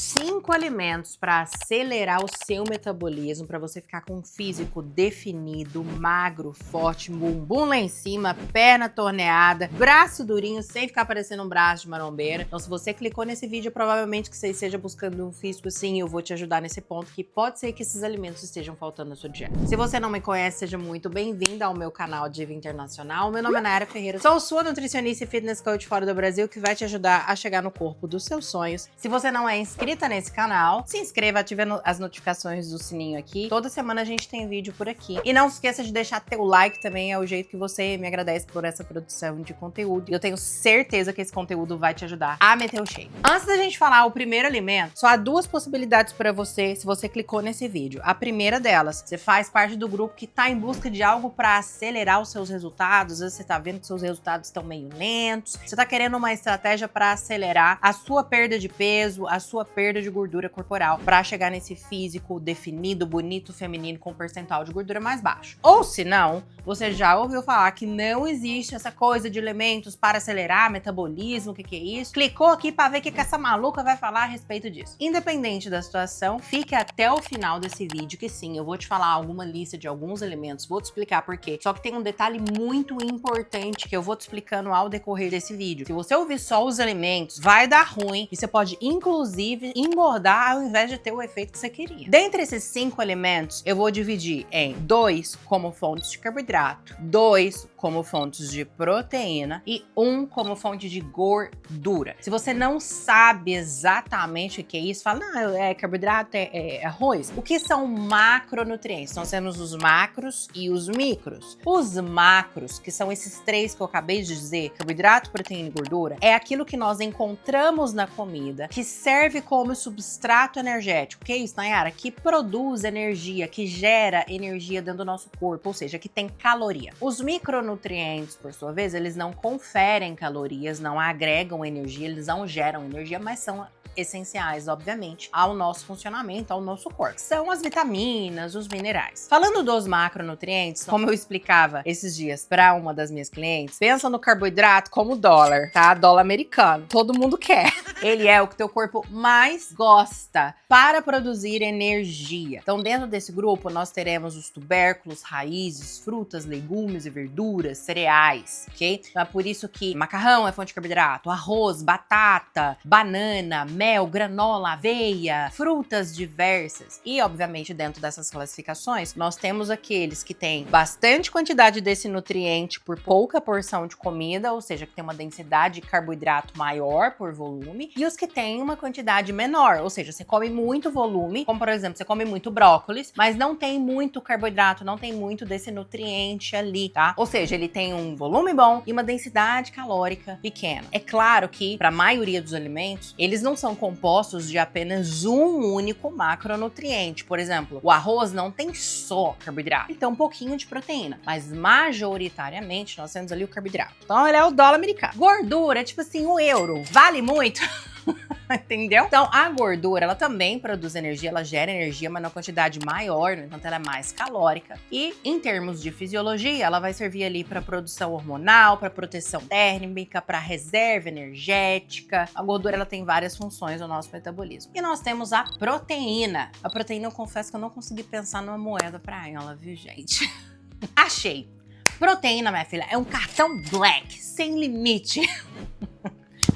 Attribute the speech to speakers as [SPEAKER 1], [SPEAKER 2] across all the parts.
[SPEAKER 1] 5 alimentos para acelerar o seu metabolismo, para você ficar com um físico definido, magro, forte, bumbum lá em cima, perna torneada, braço durinho, sem ficar parecendo um braço de marombeira. Então, se você clicou nesse vídeo, provavelmente que você esteja buscando um físico assim, eu vou te ajudar nesse ponto, que pode ser que esses alimentos estejam faltando na sua dieta. Se você não me conhece, seja muito bem-vinda ao meu canal Diva Internacional. Meu nome é Nayara Ferreira, sou sua nutricionista e fitness coach fora do Brasil, que vai te ajudar a chegar no corpo dos seus sonhos. Se você não é inscrita nesse canal, se inscreva, ative as notificações do sininho aqui. Toda semana a gente tem vídeo por aqui. E não se esqueça de deixar teu like também, é o jeito que você me agradece por essa produção de conteúdo. E eu tenho certeza que esse conteúdo vai te ajudar a meter o shape. Antes da gente falar o primeiro alimento, só há 2 possibilidades para você se você clicou nesse vídeo. A primeira delas, você faz parte do grupo que tá em busca de algo para acelerar os seus resultados. Às vezes você tá vendo que seus resultados estão meio lentos. Você tá querendo uma estratégia para acelerar a sua perda de peso, a sua perda de gordura corporal, para chegar nesse físico definido, bonito, feminino, com percentual de gordura mais baixo. Ou se não, você já ouviu falar que não existe essa coisa de elementos para acelerar metabolismo, o que é isso? Clicou aqui para ver o que essa maluca vai falar a respeito disso. Independente da situação, fique até o final desse vídeo, que sim, eu vou te falar alguma lista de alguns elementos, vou te explicar por quê. Só que tem um detalhe muito importante que eu vou te explicando ao decorrer desse vídeo. Se você ouvir só os alimentos, vai dar ruim e você pode, inclusive, engordar ao invés de ter o efeito que você queria. Dentre esses 5 alimentos, eu vou dividir em 2 como fontes de carboidrato, 2 como fontes de proteína e 1 como fonte de gordura. Se você não sabe exatamente o que é isso, fala, não, é carboidrato, é arroz. O que são macronutrientes? Nós temos os macros e os micros. Os macros, que são esses 3 que eu acabei de dizer, carboidrato, proteína e gordura, é aquilo que nós encontramos na comida, que serve como substrato energético. O que é isso, Nayara? Que produz energia, que gera energia dentro do nosso corpo, ou seja, que tem caloria. Os micronutrientes, por sua vez, eles não conferem calorias, não agregam energia, eles não geram energia, mas são essenciais, obviamente, ao nosso funcionamento, ao nosso corpo. São as vitaminas, os minerais. Falando dos macronutrientes, como eu explicava esses dias para uma das minhas clientes, pensa no carboidrato como dólar, tá? Dólar americano. Todo mundo quer. Ele é o que teu corpo mais gosta para produzir energia. Então, dentro desse grupo, nós teremos os tubérculos, raízes, frutas, legumes e verduras, cereais, ok? Então, é por isso que macarrão é fonte de carboidrato, arroz, batata, banana, mel, granola, aveia, frutas diversas. E, obviamente, dentro dessas classificações, nós temos aqueles que têm bastante quantidade desse nutriente por pouca porção de comida, ou seja, que tem uma densidade de carboidrato maior por volume, e os que têm uma quantidade menor, ou seja, você come muito volume, como por exemplo, você come muito brócolis, mas não tem muito carboidrato, não tem muito desse nutriente ali, tá? Ou seja, ele tem um volume bom e uma densidade calórica pequena. É claro que, para a maioria dos alimentos, eles não são compostos de apenas um único macronutriente. Por exemplo, o arroz não tem só carboidrato, ele tem um pouquinho de proteína, mas majoritariamente nós temos ali o carboidrato. Então ele é o dólar americano. Gordura é tipo assim, o euro. Vale muito? Entendeu? Então, a gordura, ela também produz energia, ela gera energia, mas numa quantidade maior, no entanto, ela é mais calórica. E, em termos de fisiologia, ela vai servir ali para produção hormonal, para proteção térmica, para reserva energética. A gordura, ela tem várias funções no nosso metabolismo. E nós temos a proteína. A proteína, eu confesso que eu não consegui pensar numa moeda para ela, viu, gente? Achei! Proteína, minha filha, é um cartão black, sem limite.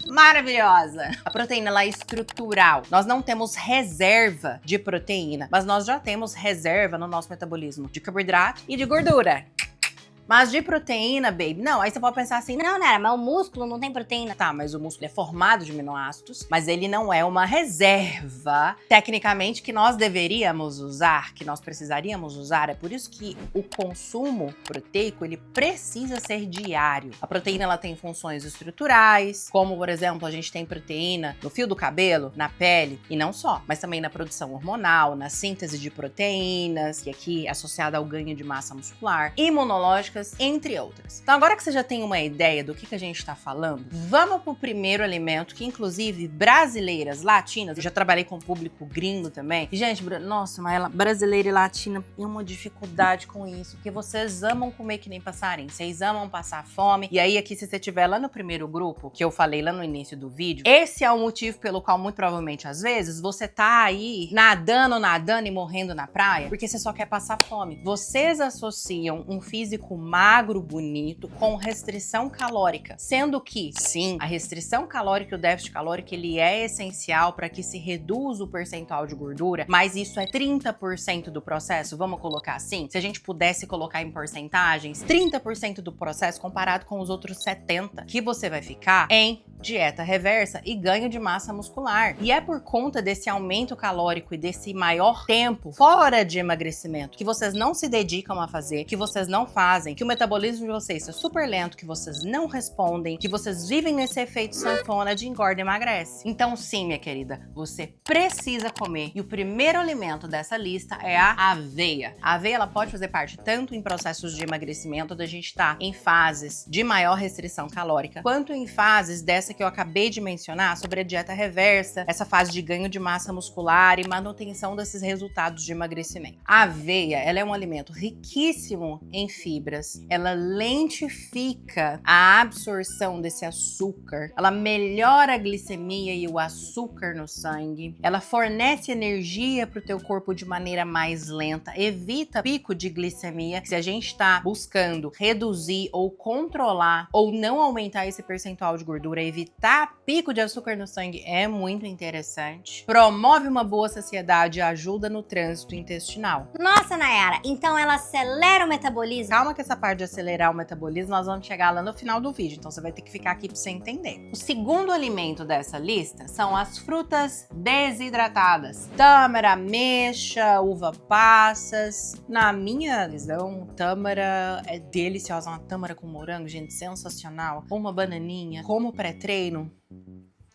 [SPEAKER 1] Maravilhosa! A proteína, ela é estrutural. Nós não temos reserva de proteína, mas nós já temos reserva no nosso metabolismo de carboidrato e de gordura. Mas de proteína, baby, não. Aí você pode pensar assim, não, Nara, mas o músculo não tem proteína. Tá, mas o músculo é formado de aminoácidos, mas ele não é uma reserva, tecnicamente, que nós deveríamos usar, que nós precisaríamos usar. É por isso que o consumo proteico, ele precisa ser diário. A proteína, ela tem funções estruturais, como, por exemplo, a gente tem proteína no fio do cabelo, na pele, e não só, mas também na produção hormonal, na síntese de proteínas, que aqui é associada ao ganho de massa muscular, imunológica, fisiológicas, entre outras. Então agora que você já tem uma ideia do que a gente tá falando, vamos pro primeiro alimento que inclusive brasileiras, latinas, eu já trabalhei com público gringo também. E, gente, nossa, mas ela, brasileira e latina tem uma dificuldade com isso, porque vocês amam comer que nem passarinho, vocês amam passar fome. E aí aqui, se você estiver lá no primeiro grupo, que eu falei lá no início do vídeo, esse é o motivo pelo qual muito provavelmente às vezes você tá aí nadando e morrendo na praia, porque você só quer passar fome. Vocês associam um físico magro, bonito, com restrição calórica, sendo que, sim, a restrição calórica e o déficit calórico, ele é essencial para que se reduza o percentual de gordura, mas isso é 30% do processo, vamos colocar assim? Se a gente pudesse colocar em porcentagens, 30% do processo comparado com os outros 70% que você vai ficar em dieta reversa e ganho de massa muscular. E é por conta desse aumento calórico e desse maior tempo fora de emagrecimento que vocês não se dedicam a fazer, que vocês não fazem, que o metabolismo de vocês é super lento, que vocês não respondem, que vocês vivem nesse efeito sanfona de engorda e emagrece. Então sim, minha querida, você precisa comer. E o primeiro alimento dessa lista é a aveia. A aveia, ela pode fazer parte tanto em processos de emagrecimento, da gente estar em fases de maior restrição calórica, quanto em fases dessa que eu acabei de mencionar, sobre a dieta reversa, essa fase de ganho de massa muscular e manutenção desses resultados de emagrecimento. A aveia, ela é um alimento riquíssimo em fibras, ela lentifica a absorção desse açúcar, ela melhora a glicemia e o açúcar no sangue, ela fornece energia para o teu corpo de maneira mais lenta, evita pico de glicemia. Se a gente está buscando reduzir ou controlar ou não aumentar esse percentual de gordura, evitar pico de açúcar no sangue é muito interessante. Promove uma boa saciedade e ajuda no trânsito intestinal.
[SPEAKER 2] Nossa, Nayara, então ela acelera o metabolismo?
[SPEAKER 1] Calma que essa parte de acelerar o metabolismo nós vamos chegar lá no final do vídeo, então você vai ter que ficar aqui para você entender. O segundo alimento dessa lista são as frutas desidratadas. Tâmara, ameixa, uva passas. Na minha visão, tâmara é deliciosa. Uma tâmara com morango, gente, sensacional. Uma bananinha, como pré-treino.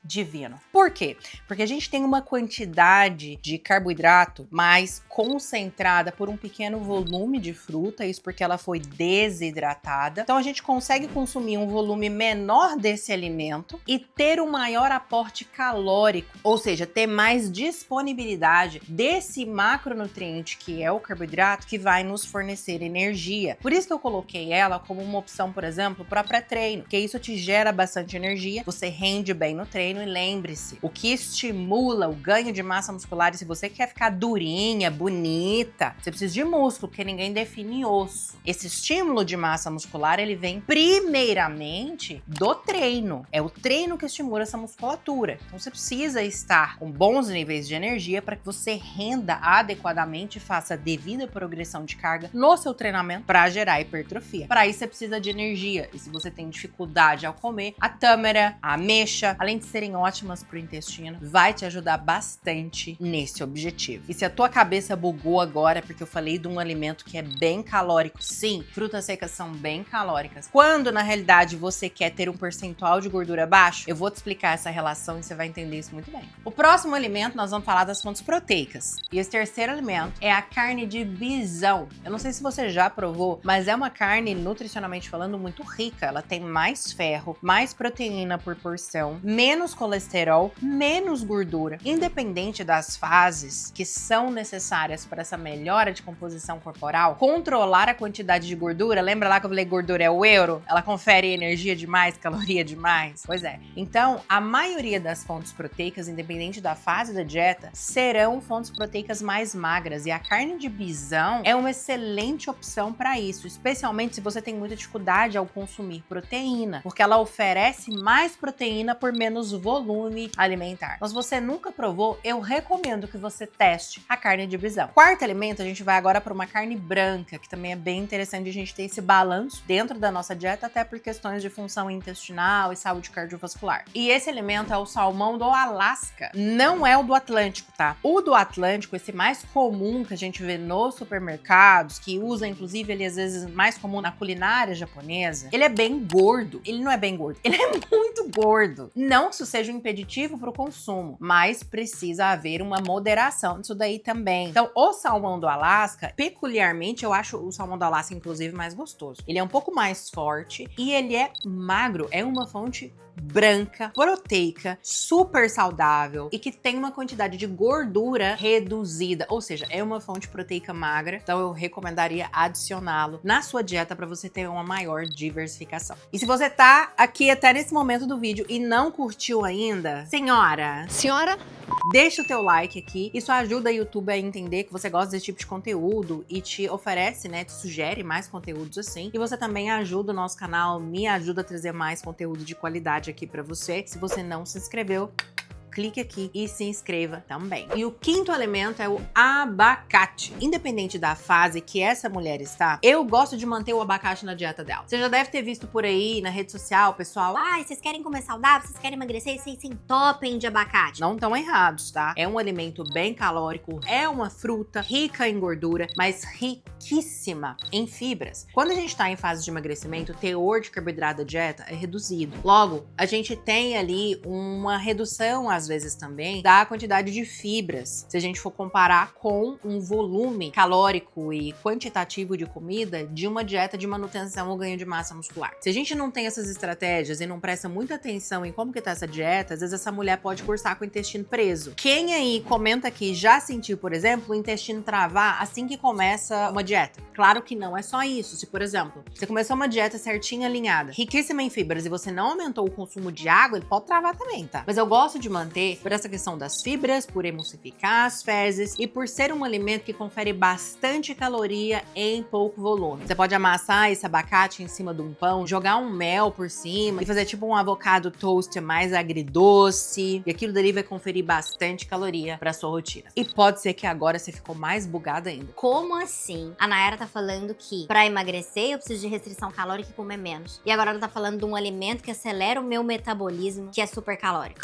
[SPEAKER 1] Divino. Por quê? Porque a gente tem uma quantidade de carboidrato mais concentrada por um pequeno volume de fruta, isso porque ela foi desidratada. Então a gente consegue consumir um volume menor desse alimento e ter um maior aporte calórico, ou seja, ter mais disponibilidade desse macronutriente que é o carboidrato, que vai nos fornecer energia. Por isso que eu coloquei ela como uma opção, por exemplo, para pré-treino, porque isso te gera bastante energia, você rende bem no treino. E lembre-se, o que estimula o ganho de massa muscular, e se você quer ficar durinha, bonita, você precisa de músculo, porque ninguém define osso. Esse estímulo de massa muscular, ele vem primeiramente do treino. É o treino que estimula essa musculatura. Então você precisa estar com bons níveis de energia para que você renda adequadamente e faça a devida progressão de carga no seu treinamento para gerar hipertrofia. Para isso você precisa de energia. E se você tem dificuldade ao comer, a tâmara, a ameixa, além de serem ótimas pro intestino, vai te ajudar bastante nesse objetivo. E se a tua cabeça bugou agora, porque eu falei de um alimento que é bem calórico, sim, frutas secas são bem calóricas. Quando, na realidade, você quer ter um percentual de gordura baixo, eu vou te explicar essa relação e você vai entender isso muito bem. O próximo alimento, nós vamos falar das fontes proteicas. E esse terceiro alimento é a carne de bisão. Eu não sei se você já provou, mas é uma carne, nutricionalmente falando, muito rica. Ela tem mais ferro, mais proteína por porção, menos colesterol, menos gordura. Independente das fases que são necessárias para essa melhora de composição corporal, controlar a quantidade de gordura, lembra lá que eu falei gordura é o euro? Ela confere energia demais, caloria demais? Pois é. Então, a maioria das fontes proteicas, independente da fase da dieta, serão fontes proteicas mais magras, e a carne de bisão é uma excelente opção para isso, especialmente se você tem muita dificuldade ao consumir proteína, porque ela oferece mais proteína por menos volume alimentar. Mas se você nunca provou, eu recomendo que você teste a carne de bisão. Quarto alimento, a gente vai agora para uma carne branca, que também é bem interessante a gente ter esse balanço dentro da nossa dieta, até por questões de função intestinal e saúde cardiovascular. E esse alimento é o salmão do Alasca, não é o do Atlântico, tá? O do Atlântico, esse mais comum que a gente vê nos supermercados, que usa inclusive ele às vezes mais comum na culinária japonesa, ele é bem gordo. Ele não é bem gordo, ele é muito gordo. Não se seja um impeditivo para o consumo, mas precisa haver uma moderação disso daí também. Então, o salmão do Alasca, peculiarmente, eu acho o salmão do Alasca, inclusive, mais gostoso. Ele é um pouco mais forte e ele é magro, é uma fonte branca, proteica, super saudável e que tem uma quantidade de gordura reduzida, ou seja, é uma fonte proteica magra, então eu recomendaria adicioná-lo na sua dieta para você ter uma maior diversificação. E se você tá aqui até nesse momento do vídeo e não curtiu ainda, senhora, deixa o teu like aqui, isso ajuda o YouTube a entender que você gosta desse tipo de conteúdo e te oferece, né, te sugere mais conteúdos assim. E você também ajuda o nosso canal, me ajuda a trazer mais conteúdo de qualidade aqui pra você. Se você não se inscreveu, clique aqui e se inscreva também. E o quinto elemento é o abacate. Independente da fase que essa mulher está, eu gosto de manter o abacate na dieta dela. Você já deve ter visto por aí, na rede social, pessoal,
[SPEAKER 2] Ai, vocês querem comer saudável, vocês querem emagrecer, vocês se entopem de abacate.
[SPEAKER 1] não estão errados, tá? É um alimento bem calórico, é uma fruta rica em gordura, mas riquíssima em fibras. Quando a gente tá em fase de emagrecimento, o teor de carboidrato da dieta é reduzido. Logo, a gente tem ali uma redução, às vezes também, da quantidade de fibras, se a gente for comparar com um volume calórico e quantitativo de comida de uma dieta de manutenção ou ganho de massa muscular. Se a gente não tem essas estratégias e não presta muita atenção em como que tá essa dieta, às vezes essa mulher pode cursar com o intestino preso. Quem aí comenta que já sentiu, por exemplo, o intestino travar assim que começa uma dieta? Claro que não é só isso. Se, por exemplo, você começou uma dieta certinha, alinhada, riquíssima em fibras e você não aumentou o consumo de água, ele pode travar também, tá? Mas eu gosto de manter por essa questão das fibras, por emulsificar as fezes e por ser um alimento que confere bastante caloria em pouco volume. Você pode amassar esse abacate em cima de um pão, jogar um mel por cima e fazer tipo um avocado toast mais agridoce, e aquilo dali vai conferir bastante caloria pra sua rotina. E pode ser que agora você ficou mais bugada ainda.
[SPEAKER 2] Como assim? A Nayara tá falando que pra emagrecer eu preciso de restrição calórica e comer menos. E agora ela tá falando de um alimento que acelera o meu metabolismo, que é super calórico.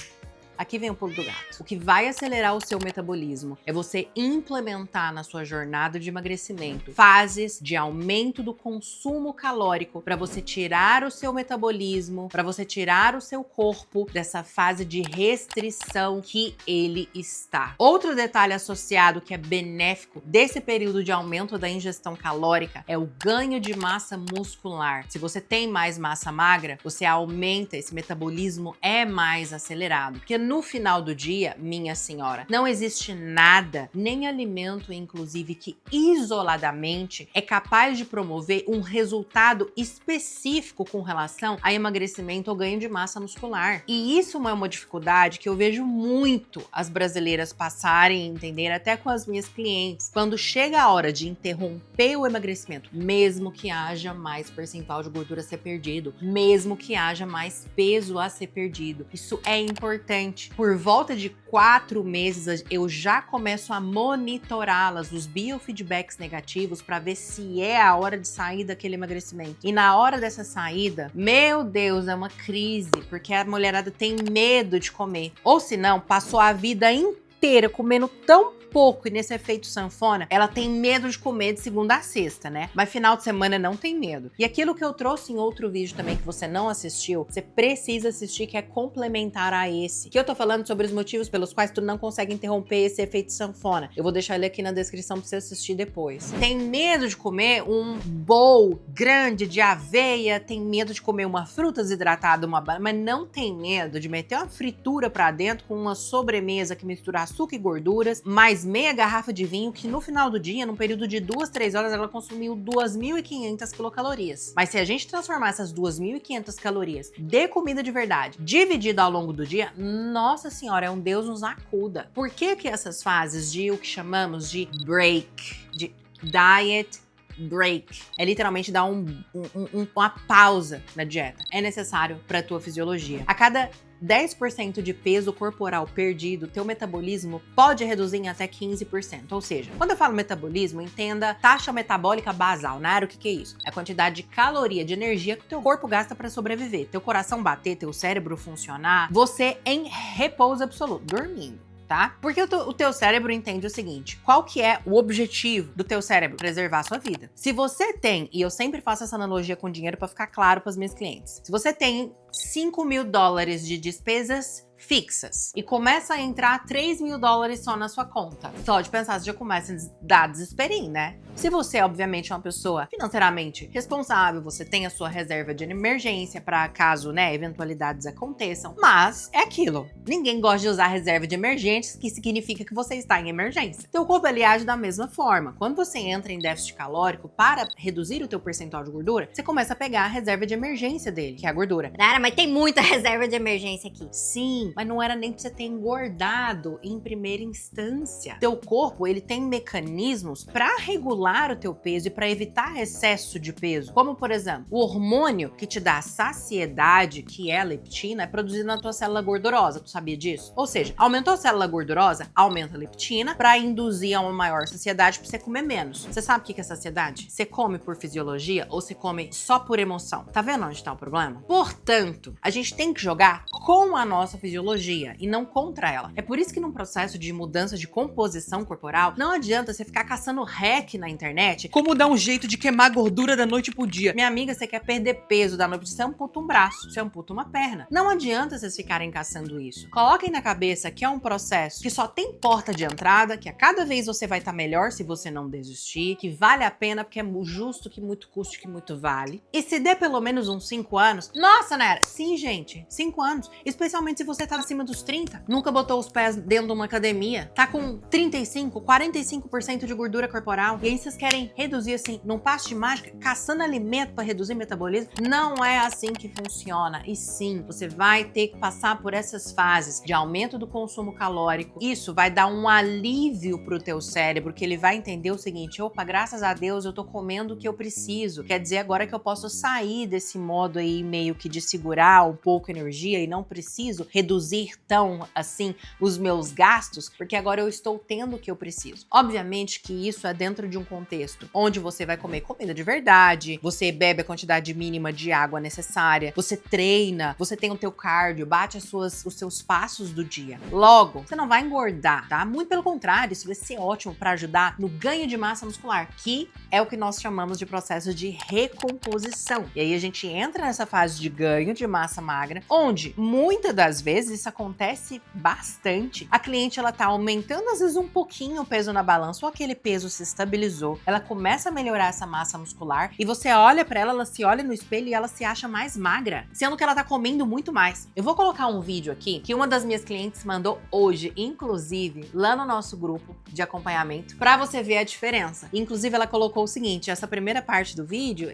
[SPEAKER 1] Aqui vem o pulo do gato. O que vai acelerar o seu metabolismo é você implementar na sua jornada de emagrecimento fases de aumento do consumo calórico para você tirar o seu metabolismo, para você tirar o seu corpo dessa fase de restrição que ele está. Outro detalhe associado que é benéfico desse período de aumento da ingestão calórica é o ganho de massa muscular. Se você tem mais massa magra, você aumenta, esse metabolismo é mais acelerado. Porque no final do dia, minha senhora, não existe nada, nem alimento, inclusive, que isoladamente é capaz de promover um resultado específico com relação a emagrecimento ou ganho de massa muscular. E isso é uma dificuldade que eu vejo muito as brasileiras passarem e entender, até com as minhas clientes, quando chega a hora de interromper o emagrecimento, mesmo que haja mais percentual de gordura a ser perdido, mesmo que haja mais peso a ser perdido. Isso é importante. Por volta de 4 meses, eu já começo a monitorá-las, os biofeedbacks negativos, para ver se é a hora de sair daquele emagrecimento. E na hora dessa saída, meu Deus, é uma crise, porque a mulherada tem medo de comer. Ou se não, passou a vida inteira comendo tão pouco e nesse efeito sanfona, ela tem medo de comer de segunda a sexta, né? Mas final de semana não tem medo. E aquilo que eu trouxe em outro vídeo também que você não assistiu, você precisa assistir, que é complementar a esse. Que eu tô falando sobre os motivos pelos quais tu não consegue interromper esse efeito sanfona. Eu vou deixar ele aqui na descrição pra você assistir depois. Tem medo de comer um bowl grande de aveia, tem medo de comer uma fruta desidratada, uma banana, mas não tem medo de meter uma fritura pra dentro com uma sobremesa que mistura açúcar e gorduras, mais meia garrafa de vinho, que no final do dia, num período de 2, 3 horas, ela consumiu 2.500 quilocalorias. Mas se a gente transformar essas 2.500 calorias de comida de verdade, dividida ao longo do dia, nossa senhora, é um Deus nos acuda. Por que que essas fases de o que chamamos de break, de diet break, é literalmente dar uma pausa na dieta, é necessário para a tua fisiologia. A cada 10% de peso corporal perdido, teu metabolismo pode reduzir em até 15%. Ou seja, quando eu falo metabolismo, entenda taxa metabólica basal. Na área, o que é isso? É a quantidade de caloria, de energia que o teu corpo gasta para sobreviver. Teu coração bater, teu cérebro funcionar, você em repouso absoluto, dormindo. Tá? Porque o teu cérebro entende o seguinte: qual que é o objetivo do teu cérebro? Preservar a sua vida. Se você tem, e eu sempre faço essa analogia com dinheiro para ficar claro para os meus clientes, se você tem $5.000 de despesas fixas e começa a entrar $3.000 só na sua conta. Só de pensar, você já começa a dar desesperinho, né? Se você, obviamente, é uma pessoa financeiramente responsável, você tem a sua reserva de emergência para caso, né, eventualidades aconteçam. Mas é aquilo. Ninguém gosta de usar reserva de emergência, que significa que você está em emergência. Teu corpo, ele age da mesma forma. Quando você entra em déficit calórico para reduzir o teu percentual de gordura, você começa a pegar a reserva de emergência dele, que é a gordura.
[SPEAKER 2] Nara, mas tem muita reserva de emergência aqui.
[SPEAKER 1] Sim, mas não era nem pra você ter engordado em primeira instância. Teu corpo, ele tem mecanismos para regular o teu peso e para evitar excesso de peso. Como, por exemplo, o hormônio que te dá saciedade, que é a leptina, é produzido na tua célula gordurosa. Tu sabia disso? Ou seja, aumentou a célula gordurosa, aumenta a leptina para induzir a uma maior saciedade para você comer menos. Você sabe o que é saciedade? Você come por fisiologia ou você come só por emoção? Tá vendo onde tá o problema? Portanto, a gente tem que jogar com a nossa fisiologia e não contra ela. É por isso que num processo de mudança de composição corporal, não adianta você ficar caçando hack na internet, como dar um jeito de queimar gordura da noite pro dia. Minha amiga, você quer perder peso da noite pro dia, você amputa um braço, você amputa uma perna. Não adianta vocês ficarem caçando isso. Coloquem na cabeça que é um processo que só tem porta de entrada, que a cada vez você vai estar melhor se você não desistir, que vale a pena porque é justo que muito custe, que muito vale. E se der pelo menos uns 5 anos, nossa, Nara, sim, gente, 5 anos. Especialmente se você tá acima dos 30, nunca botou os pés dentro de uma academia, tá com 35, 45% de gordura corporal, e aí vocês querem reduzir assim, num passe de mágica, caçando alimento para reduzir metabolismo. Não é assim que funciona. E sim, você vai ter que passar por essas fases de aumento do consumo calórico. Isso vai dar um alívio pro teu cérebro, que ele vai entender o seguinte: opa, graças a Deus eu tô comendo o que eu preciso. Quer dizer agora que eu posso sair desse modo aí meio que de segurar um pouco a energia e não preciso reduzir tão assim os meus gastos, porque agora eu estou tendo o que eu preciso. Obviamente que isso é dentro de um contexto onde você vai comer comida de verdade, você bebe a quantidade mínima de água necessária, você treina, você tem o teu cardio, bate os seus passos do dia. Logo, você não vai engordar, tá? Muito pelo contrário, isso vai ser ótimo para ajudar no ganho de massa muscular, que é o que nós chamamos de processo de recomposição. E aí a gente entra nessa fase de ganho de massa magra, onde muitas das vezes isso acontece bastante. A cliente, ela tá aumentando às vezes um pouquinho o peso na balança, ou aquele peso se estabilizou, ela começa a melhorar essa massa muscular e você olha pra ela, ela se olha no espelho e ela se acha mais magra, sendo que ela tá comendo muito mais. Eu vou colocar um vídeo aqui que uma das minhas clientes mandou hoje, inclusive, lá no nosso grupo de acompanhamento, pra você ver a diferença. Inclusive, ela colocou o seguinte: essa primeira parte do vídeo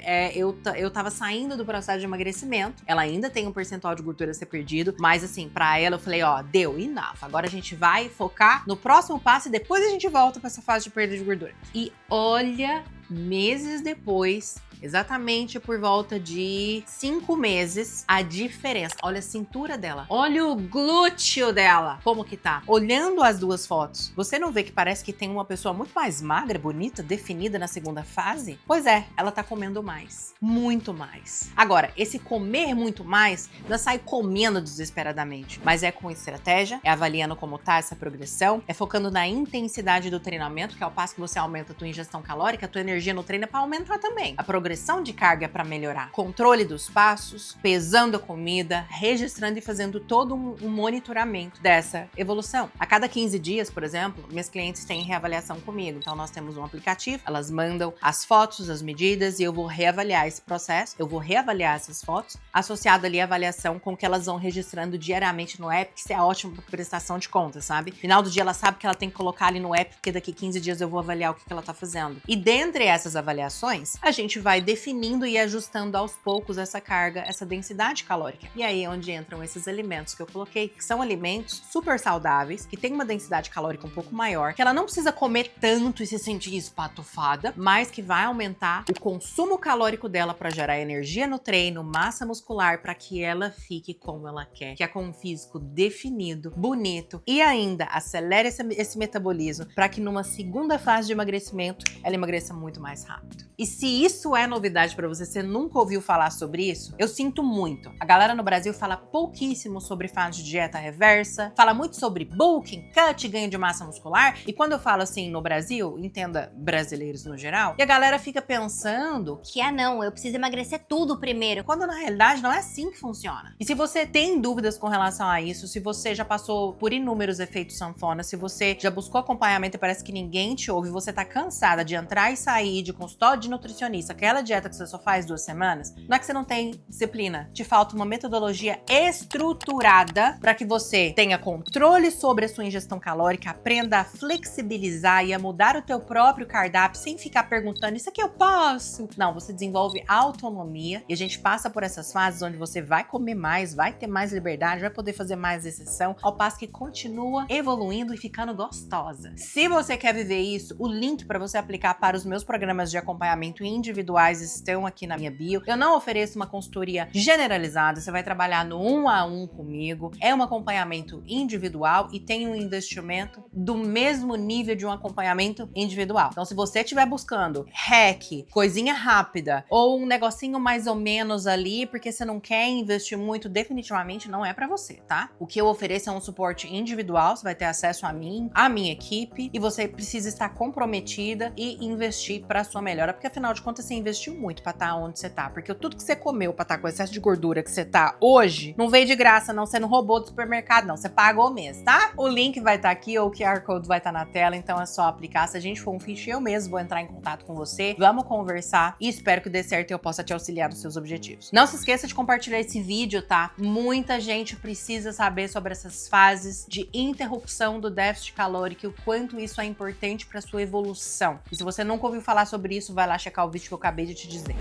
[SPEAKER 1] eu tava saindo do processo de emagrecimento, ela ainda tem um percentual de gordura a ser perdido, mas assim, pra ela eu falei, ó, deu, enough, agora a gente vai focar no próximo passo e depois a gente volta pra essa fase de perda de gordura. E olha, meses depois, exatamente por volta de 5 meses, a diferença. Olha a cintura dela, olha o glúteo dela, como que tá. Olhando as duas fotos, você não vê que parece que tem uma pessoa muito mais magra, bonita, definida na segunda fase? Pois é, ela tá comendo mais, muito mais. Agora, esse comer muito mais não é sair comendo desesperadamente, mas é com estratégia, é avaliando como tá essa progressão, é focando na intensidade do treinamento, que ao passo que você aumenta a tua ingestão calórica, a tua energia no treino é pra aumentar também. A progressão de carga é para melhorar. Controle dos passos, pesando a comida, registrando e fazendo todo um monitoramento dessa evolução. A cada 15 dias, por exemplo, minhas clientes têm reavaliação comigo. Então, nós temos um aplicativo, elas mandam as fotos, as medidas e eu vou reavaliar esse processo, eu vou reavaliar essas fotos, associado ali à avaliação com que elas vão registrando diariamente no app, que isso é ótimo para prestação de contas, sabe? Final do dia ela sabe que ela tem que colocar ali no app, porque daqui 15 dias eu vou avaliar o que ela tá fazendo. E dentre essas avaliações, a gente vai definindo e ajustando aos poucos essa carga, essa densidade calórica. E aí é onde entram esses alimentos que eu coloquei, que são alimentos super saudáveis, que tem uma densidade calórica um pouco maior, que ela não precisa comer tanto e se sentir espatufada, mas que vai aumentar o consumo calórico dela para gerar energia no treino, massa muscular, para que ela fique como ela quer, que é com um físico definido, bonito e ainda acelere esse metabolismo para que numa segunda fase de emagrecimento ela emagreça muito mais rápido. E se isso é novidade pra você nunca ouviu falar sobre isso, eu sinto muito. A galera no Brasil fala pouquíssimo sobre fase de dieta reversa, fala muito sobre bulking, cut, ganho de massa muscular, e quando eu falo assim no Brasil, entenda brasileiros no geral, e a galera fica pensando
[SPEAKER 2] Que não, eu preciso emagrecer tudo primeiro.
[SPEAKER 1] quando na realidade não é assim que funciona. E se você tem dúvidas com relação a isso, se você já passou por inúmeros efeitos sanfona, se você já buscou acompanhamento e parece que ninguém te ouve, você tá cansada de entrar e sair de consultório de nutricionista, aquela dieta que você só faz 2 semanas, não é que você não tem disciplina, te falta uma metodologia estruturada para que você tenha controle sobre a sua ingestão calórica, aprenda a flexibilizar e a mudar o teu próprio cardápio sem ficar perguntando, isso aqui eu posso? Não, você desenvolve autonomia e a gente passa por essas fases onde você vai comer mais, vai ter mais liberdade, vai poder fazer mais exceção, ao passo que continua evoluindo e ficando gostosa. Se você quer viver isso, o link para você aplicar para os meus programas de acompanhamento individuais estão aqui na minha bio. Eu não ofereço uma consultoria generalizada, você vai trabalhar no 1 a 1 comigo. É um acompanhamento individual e tem um investimento do mesmo nível de um acompanhamento individual. Então, se você estiver buscando hack, coisinha rápida ou um negocinho mais ou menos ali, porque você não quer investir muito, definitivamente não é para você, tá? O que eu ofereço é um suporte individual, você vai ter acesso a mim, a minha equipe, e você precisa estar comprometida e investir para sua melhora, porque afinal de contas você investiu muito para estar onde você tá, porque tudo que você comeu para estar com excesso de gordura que você tá hoje, não veio de graça não, você não roubou do supermercado não, você pagou mesmo, tá? O link vai estar aqui ou o QR Code vai estar na tela, então é só aplicar. Se a gente for um fit, eu mesmo vou entrar em contato com você, vamos conversar e espero que dê certo e eu possa te auxiliar nos seus objetivos. Não se esqueça de compartilhar esse vídeo, tá? Muita gente precisa saber sobre essas fases de interrupção do déficit calórico e o quanto isso é importante para sua evolução. E se você nunca ouviu falar sobre isso, vai lá checar o vídeo que eu acabei de te dizer.